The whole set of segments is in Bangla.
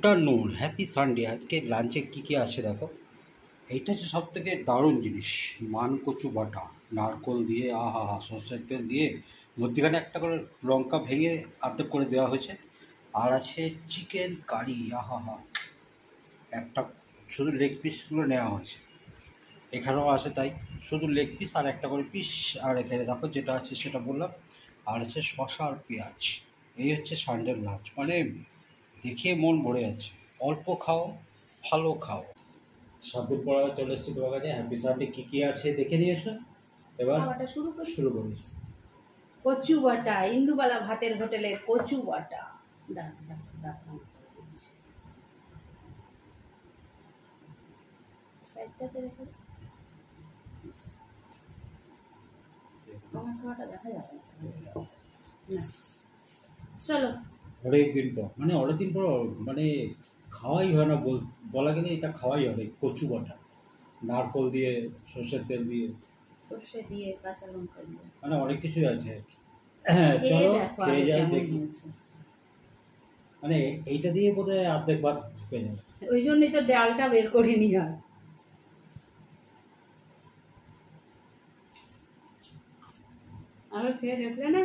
Afternoon, happy Sunday. আজকে লাঞ্চে কী আছে দেখো। এইটা হচ্ছে সব থেকে দারুণ জিনিস, মান কচু বাটা, নারকোল দিয়ে, আহা হা, সর্ষের তেল দিয়ে, মধ্যিখানে একটা করে লঙ্কা ভেঙে আর্ধেক করে দেওয়া হয়েছে। আর আছে চিকেন কারি, আহা হা, একটা শুধু লেগ পিসগুলো নেওয়া হয়েছে, এখানেও আছে তাই, শুধু লেগ পিস আর একটা করে পিস। আর এখানে দেখো যেটা আছে সেটা বললাম, আর আছে শসা আর পেঁয়াজ। এই হচ্ছে সানডের লাঞ্চ, মানে দেখে মন ভরে যাচ্ছে। অল্প খাও, ভালো খাও। সাতদিন পর আবার চলে এসেছি তোমার কাছে। হ্যাপি সানডে কী আছে দেখে নিয়ে এসো। এবার শুরু করি। কচু বাটা, ইন্দুবালা ভাতের হোটেলের কচু বাটা। সাইডটাতে রেখে আমার খাওয়াটা দেখা যাবে না। চলো, অনেকদিন পর, মানে অনেকদিন পর, মানে খাওয়াই হয় না বলা গেলে, এটা খাওয়াই হবে। কচু বাটা, নারকোল দিয়ে, সর্ষের তেল দিয়ে, সর্ষে দিয়ে, কাঁচা লঙ্কা দিয়ে, মানে অনেক কিছুই আছে। হ্যাঁ, চলো খেয়ে যাই, দেখি। মানে এইটা দিয়ে বোধহয় অর্ধেক ভাত ঢুকে যাবে। ওই জন্যই তো ডালটা বের করে নি। আর আমরা খেয়ে দেখলে না,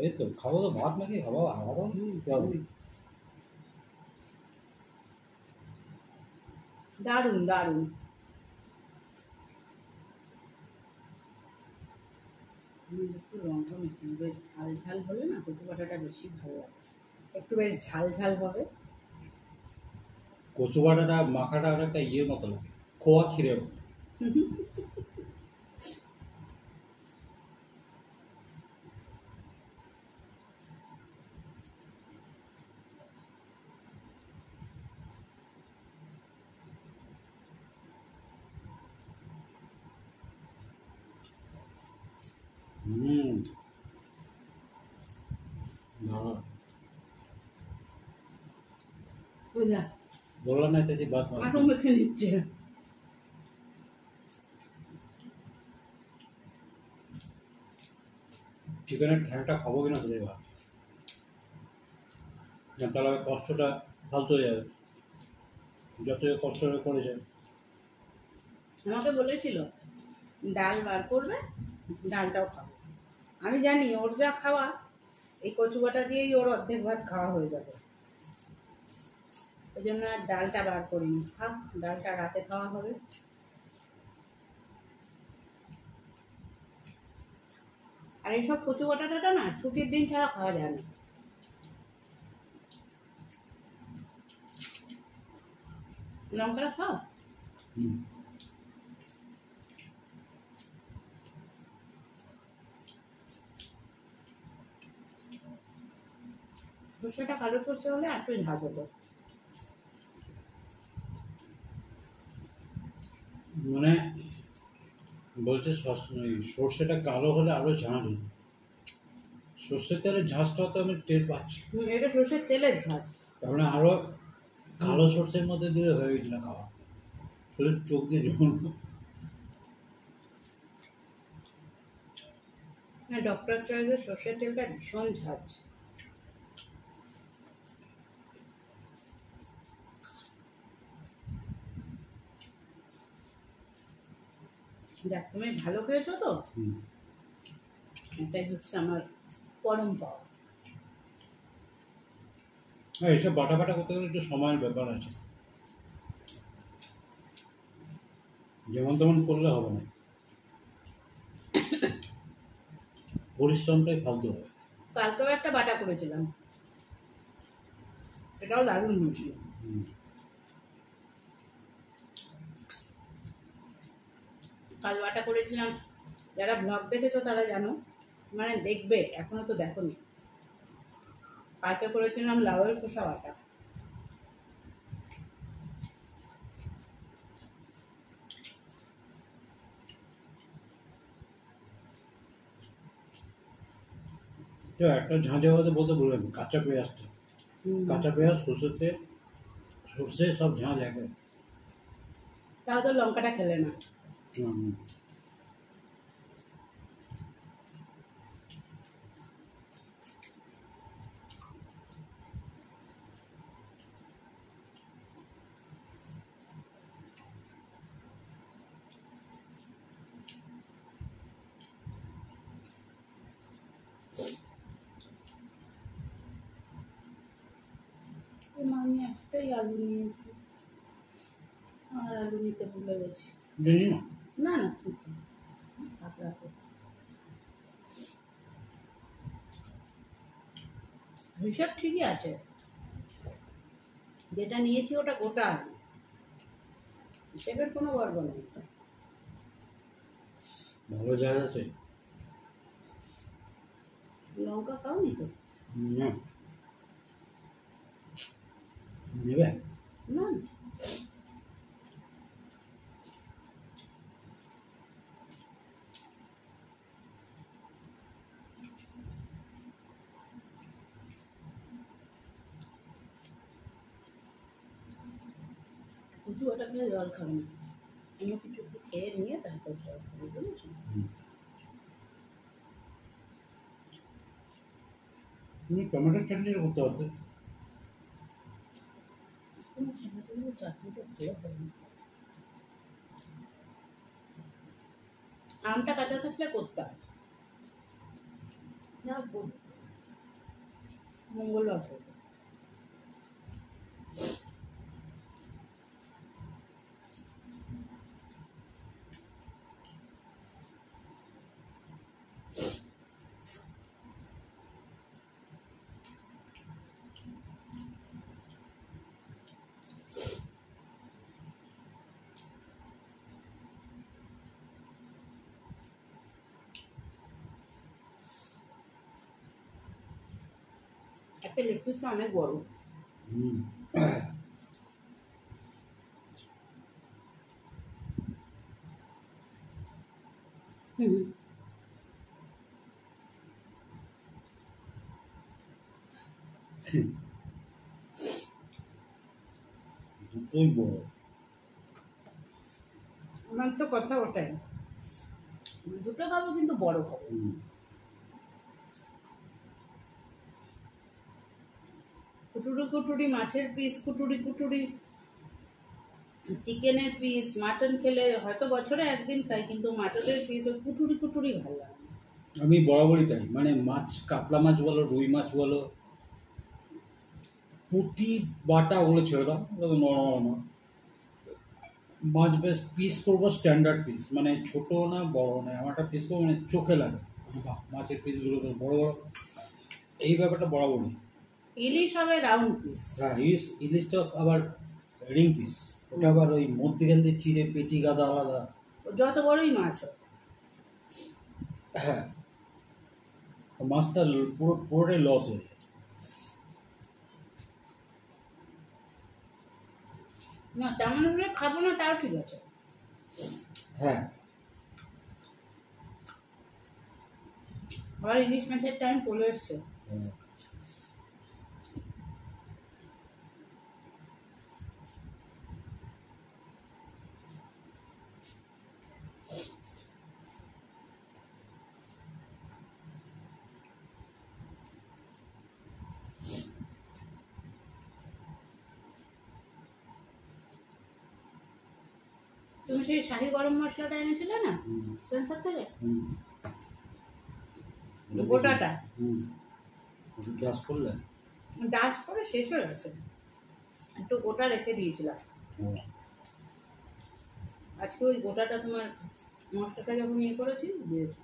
এই তো খাবো, তো ভাত নাকি খাবো আলাদা। দারুণ দারুণ। একটু লঙ্কা মেখে বেশ ঝাল ঝাল হলে না কচু বাটাটা বেশি ভালো লাগে। একটু বেশ ঝাল ঝাল হবে। কচু বাটাটা মাখাটা অনেকটা ইয়ের মতো লাগে, খোয়া ক্ষীরের মতো। বললাম না এটা যে ভাত এখন মেখে নিচ্ছে। চিকেনের ঠ্যাংটা খাবো কিনা তো এবার, তাহলে কষ্টটা ফালতু হয়ে যাবে, যত কষ্ট করেছে। আমাকে বলেছিল ডাল বার করবে, ডালটাও খাবে। আমি জানি ওর যা খাওয়া, এই কচু বাটা দিয়েই ওর অর্ধেক ভাত খাওয়া হয়ে যাবে। ওই জন্য আর ডালটা বার করিনি। থাক, ডালটা রাতে খাওয়া হবে। আর এইসব কচু বাটাটা না ছুটির দিন ছাড়া খাওয়া যায় না। লঙ্কাটা খাও। সর্ষেটা কালো সর্ষে হলে আর একটু ঝাঁজ হতো। মানে বলছে সর্ষেটা কালো হলে আরো ঝাঁঝ হতো। সর্ষের তেলের ঝাঁঝটা তো আমি টের পাচ্ছি। এটা সর্ষের তেলের ঝাঁজ, তার মানে আরো কালো সর্ষের মধ্যে দিলে হয়ে গেছিল খাওয়া, শুধু চোখ দিয়ে জল। ডক্টর চয়েসের সর্ষের তেলটা ভীষণ ঝাঁজ। দেখ, তুমি ভালো খেয়েছো তো, এটাই হচ্ছে আমার পরম পাওয়া। হ্যাঁ, এইসব বাটা বাটা করতে গেলে একটু সময়ের ব্যাপার আছে, যেমন তেমন করলে হবে না, পরিশ্রমটাই ফালতু হবে। কালকেও একটা বাটা করেছিলাম, এটাও দারুণ হয়েছিল। কাল বাটা করেছিলাম, যারা ব্লগ দেখেছো তারা জানো, মানে দেখবে, এখনো তো দেখোনি। কালকে করেছিলাম লাউয়ের খোসা বাটা। তো একটা ঝাঁঝে হতে বলতে বললাম, কাঁচা পেঁয়াজটা, কাঁচা পেঁয়াজ, সর্ষের তেল, সর্ষে, সব ঝাঁঝ একে। তাও তো লঙ্কাটা খেলে না। একটাই আলু নিয়েছি, আর আলু নিতে ভুলে গেছি। জানি না। না না, থাক রাখো। হিসাব ঠিকই আছে, যেটা নিয়েছি ওটা গোটা আলু, হিসেবের কোনো গড়বড় নেই। ভালো জায়গা আছে। লঙ্কা খাওনি তো? না, নেবে? না, কুচু ওটা খেয়ে জল খাবে না, অন্য কিছু একটু খেয়ে নিয়ে তারপর জল খাবে, বুঝেছো? তুমি টমেটোর চাটনিটা করতে পারতে। কোনো টমেটো চাটনিটা খেয়ে হবে না। আমটা কাঁচা থাকলে করতাম, না মঙ্গলবার করবো। একটা লেগ পিসটা অনেক বড়। হুম। হুম, দুটোই বড়। আমার তো কথা ওটাই, দুটো খাবো কিন্তু বড় খাবো। কুটুরি কুটুরি মাছের পিস, কুটুরি কুটুরি চিকেনের পিস, মাটন খেলে হয়তো বছরে একদিন খাই, কিন্তু মাটনের পিস ওই কুটুরি কুটুরি ভালো লাগে না। আমি বরাবরই তাই, মানে মাছ, কাতলা মাছ বলো, রুই মাছ বলো, পুঁটি বাটা ওগুলো ছেড়ে দাও, ওগুলো নরম। মাছ বেশ পিস করবো স্ট্যান্ডার্ড পিস, মানে ছোট না বড় না, আমার একটা পিস করবো মানে চোখে লাগে, বাহ মাছের পিসগুলো বেশ বড় বড়, এই ব্যাপারটা বরাবরই। ইলিশ হবে রাউন্ড পিস। হ্যাঁ, ইলিশটা আবার রিং পিস, ওটা আবার ওই মধ্যখান দিয়ে চিড়ে পেটি গাদা আলাদা। যত বড়ই মাছ হোক। হ্যাঁ, মাছটা পুরোটাই লস হয়ে যায়। না তেমন হলে খাবো না, তাও ঠিক আছে। হ্যাঁ, আবার ইলিশ মাছের টাইম চলে এসছে। তুমি সেই শাহি গরম মশলাটা এনেছিলে না স্পেন্সার থেকে, গোটাটা গ্লাস করলে ডাস্ট করে শেষ হয়ে গেছে, একটু গোটা রেখে দিয়েছিলাম। আজকে ওই গোটাটা তোমার মশলাটা যখন ইয়ে করেছি দিয়েছি।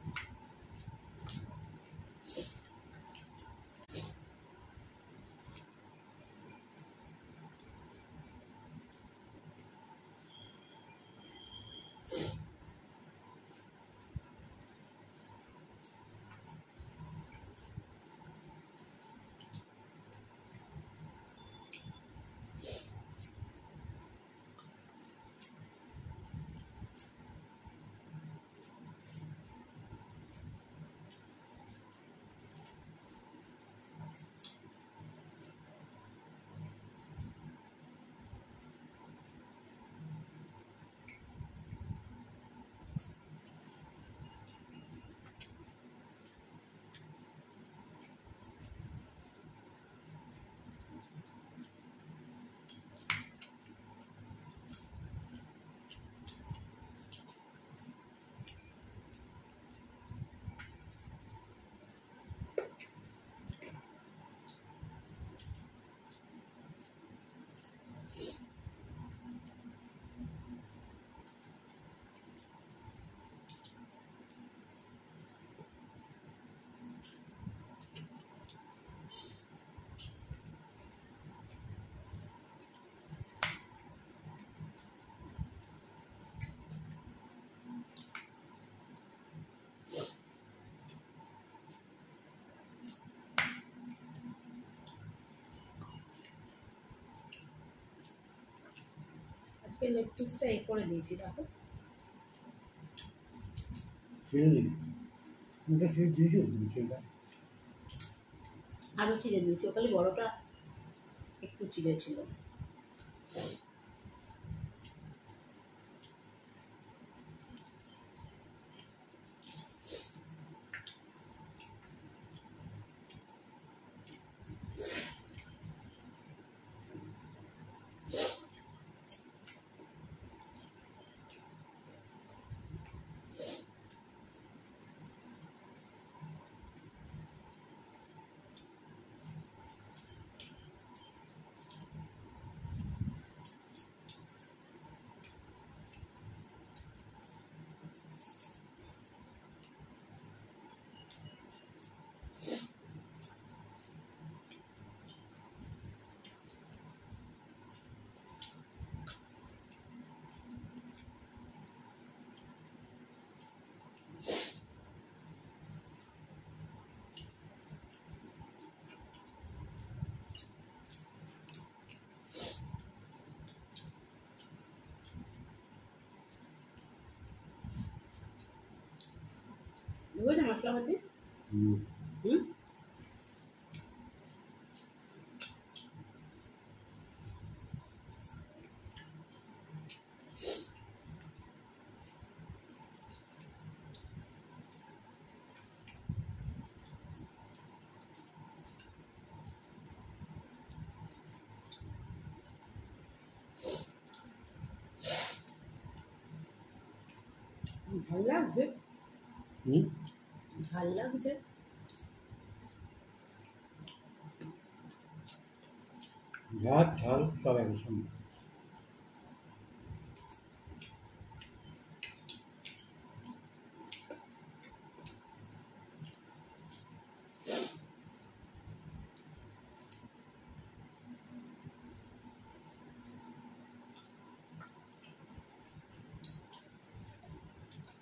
আজকে লেগ পিসটা এই করে দিয়েছি দেখো। ছিঁড়ে দিবি, ওটা ছিঁড়ে দিয়েছি সেটা। আরও চিড়ে দিয়েছি, ও খালি বড়টা একটু চিড়ে ছিল। বুঝলে মশলা পাতি? হুম। ভাল লাগছে, ভাল লাগছে। ঝাল ঝাল সব একই সঙ্গে।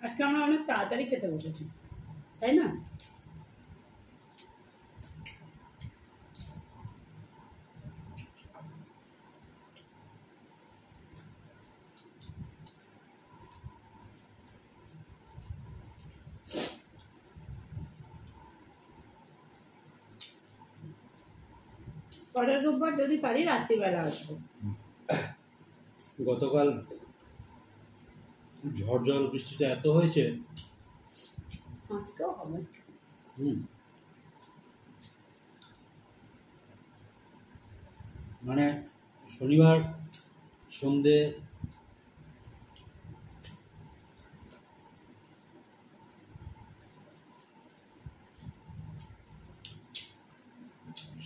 আজকে আমরা অনেক তাড়াতাড়ি খেতে বসেছি, তাই না? পরের রোববার যদি পারি রাত্রিবেলা আসবো। গতকাল ঝড় জল বৃষ্টিটা এত হয়েছে, আজকেও হবে। মানে শনিবার সন্ধে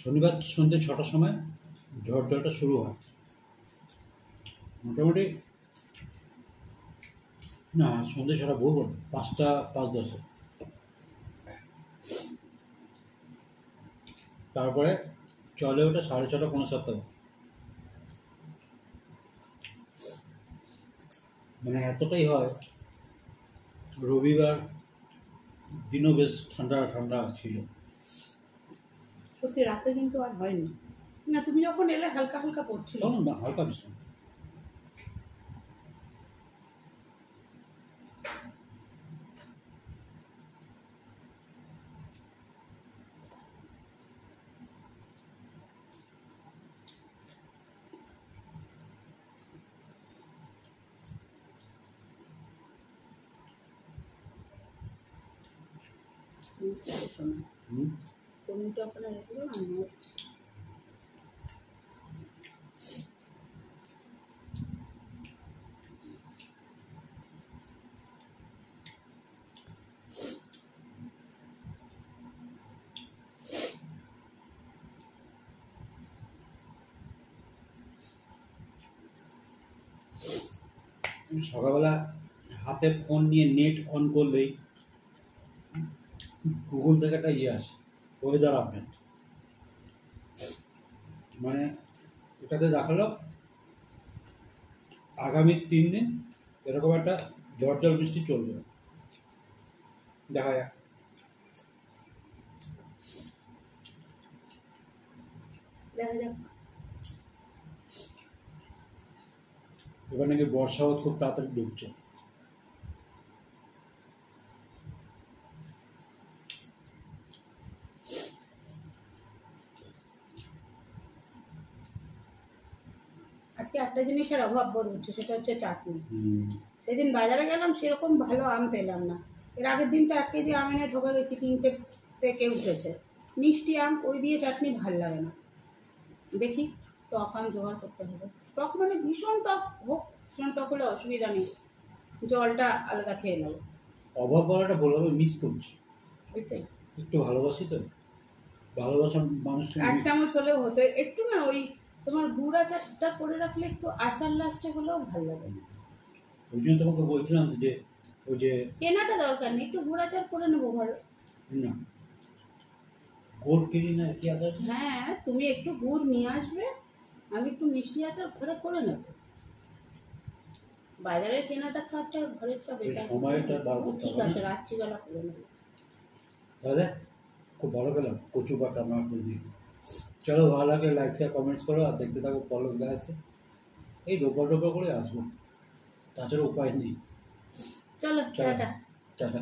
শনিবার সন্ধে 6টার সময় ঝড় জলটা শুরু হয়। মোটামুটি না, সন্ধে 6টা বহু বড়, 5টা 5:10। তারপরে চলে ওটা 6:30 পৌনে 7টা। মানে এতটাই হয়। রবিবার দিনও বেশ ঠান্ডা ঠান্ডা ছিল। সত্যি রাতে কিন্তু আর হয়নি না, তুমি যখন এলে হালকা হালকা পড়ছিল। তখন না, হালকা বৃষ্টি। পনিরটা ওখানে রেখে দেবো, আমি হচ্ছে সকালবেলা হাতে ফোন নিয়ে নেট অন করলেই গুগল থেকে একটা ইয়ে আসে, ওয়েদার আপডেট। মানে এটাতে দেখালো আগামী 3 দিন এরকম একটা ঝড় জল বৃষ্টি চলবে। দেখা যাক। এবার নাকি বর্ষাও খুব তাড়াতাড়ি ঢুকছে। আজকে একটা জিনিসের অভাব বোধ হচ্ছে, সেটা হচ্ছে চাটনি। হুম। সেদিন বাজারে গেলাম, সেরকম ভালো আম পেলাম না। এর আগের দিন তো 1 কেজি আম এনে ঠকে গেছি, 3টে পেকে উঠেছে। মিষ্টি আম, ওই দিয়ে চাটনি ভাল লাগে না। দেখি টক আম জোগাড় করতে হবে। টক মানে ভীষণ টক হোক, ভীষণ টক হলে অসুবিধা নেই, জলটা আলাদা খেয়ে নেব। অভাব বলাটা বলবো, মিস করছি, ওইটাই। একটু ভালোবাসি তো, ভালোবাসার মানুষকে 1 চামচ হলেও হতো, একটু না ওই তোমার গুড় আচারটা করে রাখলে একটু আচার লাস্টে হলেও ভালো লাগে। ওই জন্য তোমাকে বলছিলাম যে ওই যে কেনাটা দরকার নেই, একটু গুড় আচার করে নেবো ঘরে। না গোল কিনি না কি আদা, হ্যাঁ, তুমি একটু গুড় নিয়ে আসবে, আমি একটু মিষ্টি আচার ঘরে করে নেব। বাজারের কেনাটা খাওয়াটা ঘরেরটা বেটার। সময়টা বার করতে ঠিক হবে আছে, না? রাত্রিবেলা করে নেব। তাহলে খুব ভালো গেলাম কচু বাটা আমার দিয়ে। চলো, ভালো লাগে লাইক শেয়ার কমেন্টস করো, আর দেখতে থাকো পলক গাছে। এই রোববার করে আসবো, তাছাড়া উপায় নেই। চলো, চলো, টাটা। টাটা।